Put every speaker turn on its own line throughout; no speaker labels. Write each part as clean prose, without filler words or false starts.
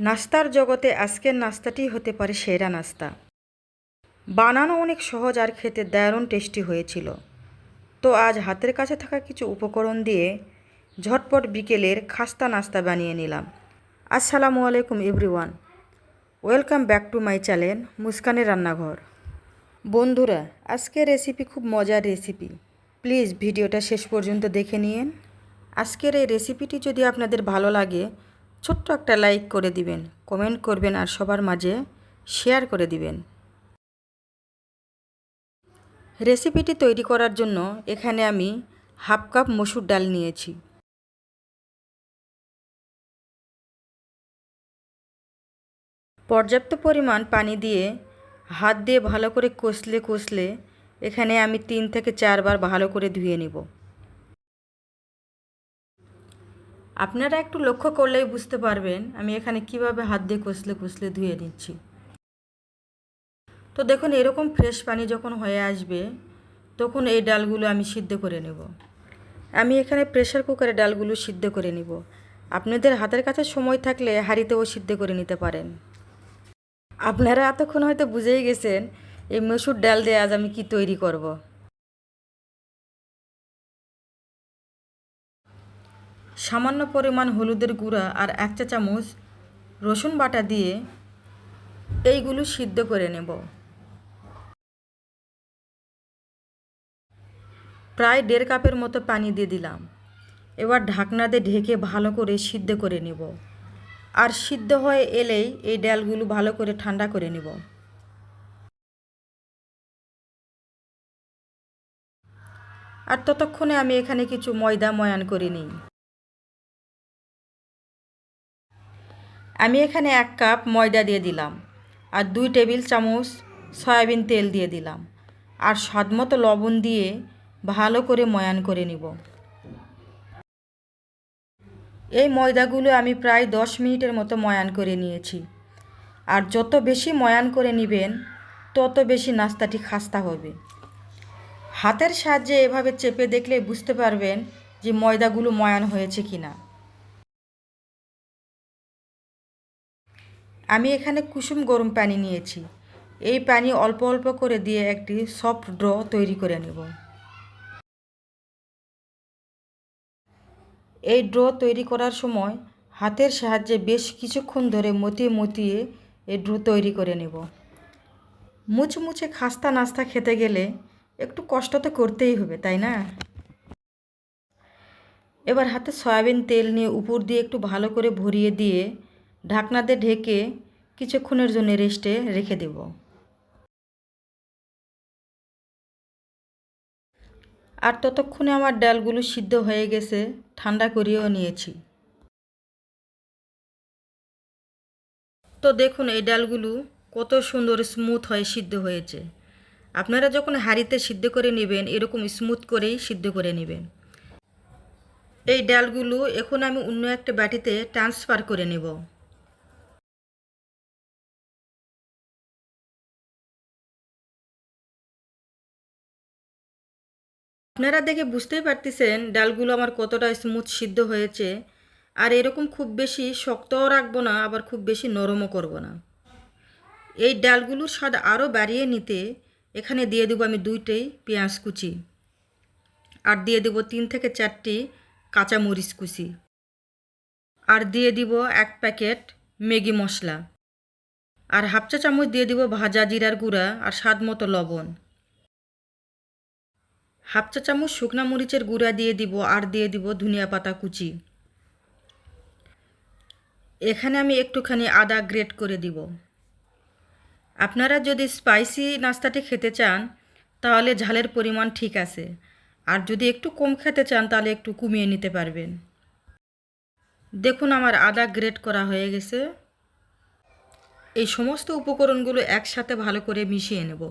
নাস্তার জগতে আজকের নাস্তাটি হতে পারে সেরা নাস্তা। বানানো অনেক সহজ আর খেতে দারুণ টেস্টি হয়েছিল। তো আজ হাতের কাছে থাকা কিছু উপকরণ দিয়ে ঝটপট বিকেলের খাস্তা নাস্তা বানিয়ে নিলাম। আসসালামু আলাইকুম everyone, welcome back to my channel মুস্কানের রান্নাঘর। বন্ধুরা, আজকের রেসিপি খুব মজার রেসিপি, প্লিজ ভিডিওটা শেষ পর্যন্ত দেখে নিন। আজকের এই রেসিপিটি যদি আপনাদের ভালো লাগে ছোট্ট একটা লাইক করে দিবেন, কমেন্ট করবেন আর সবার মাঝে শেয়ার করে দিবেন। রেসিপিটি তৈরি করার জন্য এখানে আমি হাফ কাপ মসুর ডাল নিয়েছি। পর্যাপ্ত পরিমাণ পানি দিয়ে হাত দিয়ে ভালো করে কষলে এখানে আমি 3 থেকে 4 বার ভালো করে ধুয়ে নিব। আপনারা একটু লক্ষ্য করলেই বুঝতে পারবেন আমি এখানে কিভাবে হাত দিয়ে কষলে ধুয়ে নিচ্ছি। তো দেখুন, এরকম ফ্রেশ পানি যখন হয়ে আসবে তখন এই ডালগুলো আমি সিদ্ধ করে নেব। আমি এখানে প্রেসার কুকারে ডালগুলো সিদ্ধ করে নিব। আপনাদের হাতের কাছে সময় থাকলে হাঁড়িতেও সিদ্ধ করে নিতে পারেন। আপনারা এতক্ষণ হয়তো বুঝেই গেছেন এই মসুর ডাল দিয়ে আজ আমি কি তৈরি করব। সামান্য পরিমাণ হলুদের গুঁড়া আর 1 চা চামচ রসুন বাটা দিয়ে এইগুলো সিদ্ধ করে নেব। প্রায় 1.5 কাপের মতো পানি দিয়ে দিলাম। এবার ঢাকনা দিয়ে ঢেকে ভালো করে সিদ্ধ করে নেব। আর সিদ্ধ হয়ে এলেই এই ডালগুলো ভালো করে ঠান্ডা করে নেব। আর ততক্ষণে আমি এখানে কিছু ময়দা ময়ান করে নিই। আমি এখানে 1 কাপ ময়দা দিয়ে দিলাম আর 2 টেবিল চামচ সয়াবিন তেল দিয়ে দিলাম আর স্বাদমতো লবণ দিয়ে ভালো করে ময়ান করে নিব। এই ময়দাগুলো আমি প্রায় 10 মিনিটের মতো ময়ান করে নিয়েছি। আর যত বেশি ময়ান করে নেবেন তত বেশি নাস্তাটি খাস্তা হবে। হাতের সাহায্যে এভাবে চেপে দেখলে বুঝতে পারবেন যে ময়দাগুলো ময়ান হয়েছে কিনা। আমি এখানে কুসুম গরম পানি নিয়েছি। এই পানি অল্প অল্প করে দিয়ে একটি সফট ড্র তৈরি করে নেব। এই ড্র তৈরি করার সময় হাতের সাহায্যে বেশ কিছুক্ষণ ধরে মতিয়ে এই ড্র তৈরি করে নেব। মুচমুচে খাস্তা নাস্তা খেতে গেলে একটু কষ্ট তো করতেই হবে, তাই না? এবার হাতে সয়াবিন তেল নিয়ে উপর দিয়ে একটু ভালো করে ভরিয়ে দিয়ে ঢাকনা দিয়ে ঢেকে কিছুক্ষণের জন্য রেস্টে রেখে দেব। আর ততক্ষণে আমার ডালগুলো সিদ্ধ হয়ে গেছে, ঠান্ডা করিয়েও নিয়েছি। তো দেখুন এই ডালগুলো কত সুন্দর স্মুথ হয়ে সিদ্ধ হয়েছে। আপনারা যখন হাঁড়িতে সিদ্ধ করে নেবেন এরকম স্মুথ করেই সিদ্ধ করে নেবেন। এই ডালগুলো এখন আমি অন্য একটা বাটিতে ট্রান্সফার করে নেব। আপনারা দেখে বুঝতেই পারতেছেন ডালগুলো আমার কতটা স্মুথ সিদ্ধ হয়েছে। আর এরকম খুব বেশি শক্তও রাখবো না, আবার খুব বেশি নরমও করব না। এই ডালগুলোর স্বাদ আরও বাড়িয়ে নিতে এখানে দিয়ে দেবো আমি 2টি পেঁয়াজ কুচি আর দিয়ে দেবো 3 থেকে 4টি কাঁচামরিচ কুচি আর দিয়ে দিব 1 প্যাকেট ম্যাগি মশলা আর হাফ চা চামচ দিয়ে দিব ভাজা জিরার গুঁড়া আর স্বাদ মতো লবণ। হাফ চা চামচ শুকনা মরিচের গুঁড়া দিয়ে দিব আর দিয়ে দিব ধনিয়া পাতা কুচি। এখানে আমি একটুখানি আদা গ্রেট করে দিব। আপনারা যদি স্পাইসি নাস্তাটি খেতে চান তাহলে ঝালের পরিমাণ ঠিক আছে, আর যদি একটু কম খেতে চান তাহলে একটু কমিয়ে নিতে পারবেন। দেখুন আমার আদা গ্রেট করা হয়ে গেছে। এই সমস্ত উপকরণগুলো একসাথে ভালো করে মিশিয়ে নেব।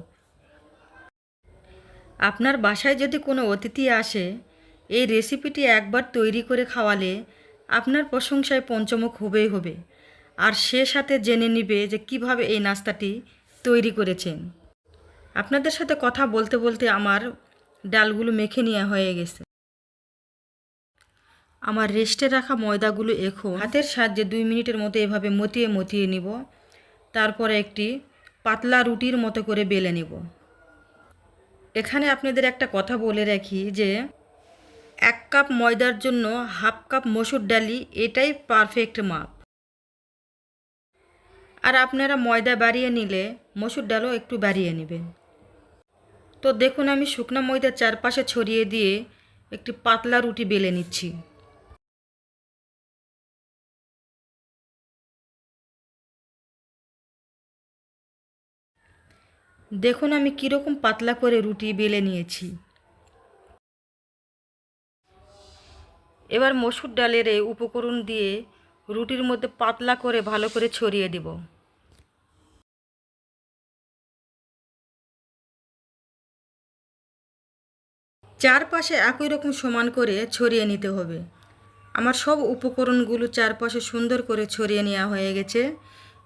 আপনার বাসায় যদি কোনো অতিথি আসে এই রেসিপিটি একবার তৈরি করে খাওয়ালে আপনার প্রশংসায় পঞ্চমুখ হবেই হবে। আর সে সাথে জেনে নিবে যে কিভাবে এই নাস্তাটি তৈরি করেছেন। আপনাদের সাথে কথা বলতে বলতে আমার ডালগুলো মেখে নেওয়া হয়ে গেছে। আমার রেস্টে রাখা ময়দাগুলো এখন হাতের সাহায্যে 2 মিনিটের মতো এভাবে মতিয়ে মতিয়ে নিব। তারপরে একটি পাতলা রুটির মতো করে বেলে নেব। এখানে আপনাদের একটা কথা বলে রাখি যে 1 কাপ ময়দার জন্য হাফ কাপ মসুর ডালি, এটাই পারফেক্ট মাপ। আর আপনারা ময়দা বাড়িয়ে নিলে মসুর ডালও একটু বাড়িয়ে নেবেন। তো দেখুন আমি শুকনো ময়দা চারপাশে ছড়িয়ে দিয়ে একটি পাতলা রুটি বেলে নিচ্ছি। দেখুন আমি কীরকম পাতলা করে রুটি বেলে নিয়েছি। এবার মসুর ডালের এই উপকরণ দিয়ে রুটির মধ্যে পাতলা করে ভালো করে ছড়িয়ে দেব। চারপাশে একই রকম সমান করে ছড়িয়ে নিতে হবে। আমার সব উপকরণগুলো চারপাশে সুন্দর করে ছড়িয়ে নেওয়া হয়ে গেছে।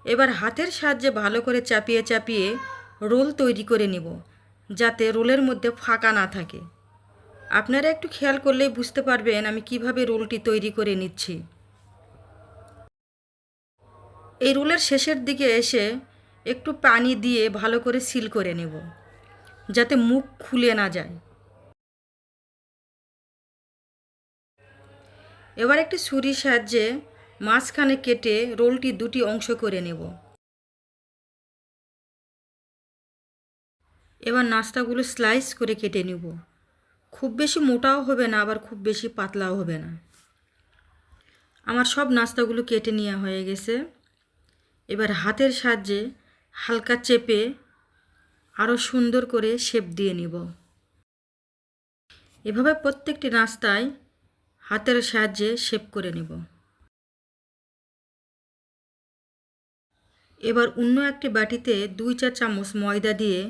এবার হাতের সাহায্যে ভালো করে চাপিয়ে চাপিয়ে রোল তৈরি করে নিব, যাতে রোলের মধ্যে ফাঁকা না থাকে। আপনারা একটু খেয়াল করলেই বুঝতে পারবেন আমি কিভাবে রোলটি তৈরি করে নিচ্ছি। এই রোলের শেষের দিকে এসে একটু পানি দিয়ে ভালো করে সিল করে নেব, যাতে মুখ খুলে না যায়। এবার একটি ছুরির সাহায্যে মাঝখানে কেটে রোলটি 2টি অংশ করে নেব। এবার নাস্তাগুলো স্লাইস করে কেটে নেব। খুব বেশি মোটাও হবে না, আবার খুব বেশি পাতলাও হবে না। আমার সব নাস্তাগুলো কেটে নেওয়া হয়ে গেছে। এবার হাতের সাহায্যে হালকা চেপে আরও সুন্দর করে শেপ দিয়ে নিব। এভাবে প্রত্যেকটি নাস্তায় হাতের সাহায্যে শেপ করে নেব। এবার অন্য একটি বাটিতে 2-4 চামচ ময়দা দিয়ে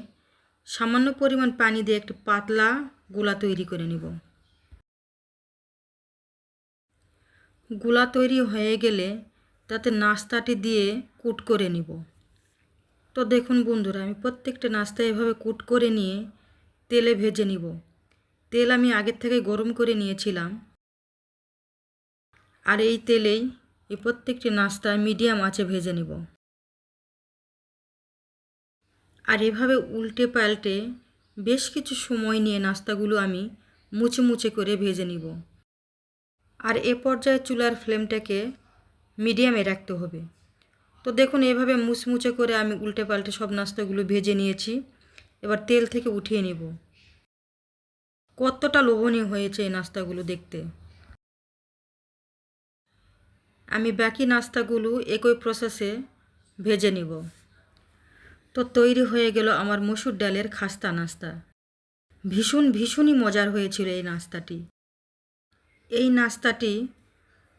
সামান্য পরিমাণ পানি দিয়ে একটি পাতলা গোলা তৈরি করে নেব। গোলা তৈরি হয়ে গেলে তাতে নাস্তাটি দিয়ে কুট করে নিব। তো দেখুন বন্ধুরা, আমি প্রত্যেকটা নাস্তা এভাবে কুট করে নিয়ে তেলে ভেজে নিব। তেল আমি আগের থেকে গরম করে নিয়েছিলাম। আর এই তেলেই এই প্রত্যেকটি নাস্তা মিডিয়াম আঁচে ভেজে নিব। আর এভাবে উল্টে পাল্টে বেশ কিছু সময় নিয়ে নাস্তাগুলো আমি মুচে মুচে করে ভেজে নিব। আর এ পর্যায়ে চুলার ফ্লেমটাকে মিডিয়ামে রাখতে হবে। তো দেখুন এভাবে মুচমুচে করে আমি উল্টে পাল্টে সব নাস্তাগুলো ভেজে নিয়েছি। এবার তেল থেকে উঠিয়ে নেব। কতটা লোভনীয় হয়েছে এই নাস্তাগুলো দেখতে। আমি বাকি নাস্তাগুলো একই প্রসেসে ভেজে নিব। তো তৈরি হয়ে গেল আমার মসুর ডালের খাস্তা নাস্তা। ভীষণই মজার হয়েছিল এই নাস্তাটি। এই নাস্তাটি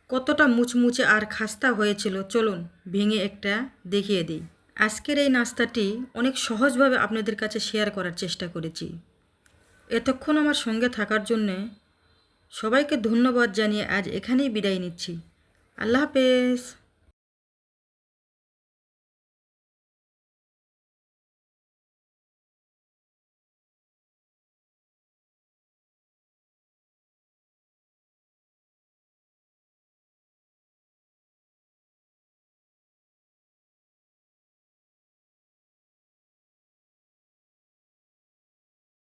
কতটা মুচমুচে আর খাস্তা হয়েছিল চলুন ভেঙে একটা দেখিয়ে দিই। আজকের এই নাস্তাটি অনেক সহজভাবে আপনাদের কাছে শেয়ার করার চেষ্টা করেছি। এতক্ষণ আমার সঙ্গে থাকার জন্যে সবাইকে ধন্যবাদ জানিয়ে আজ এখানেই বিদায় নিচ্ছি। আল্লাহ হাফেজ।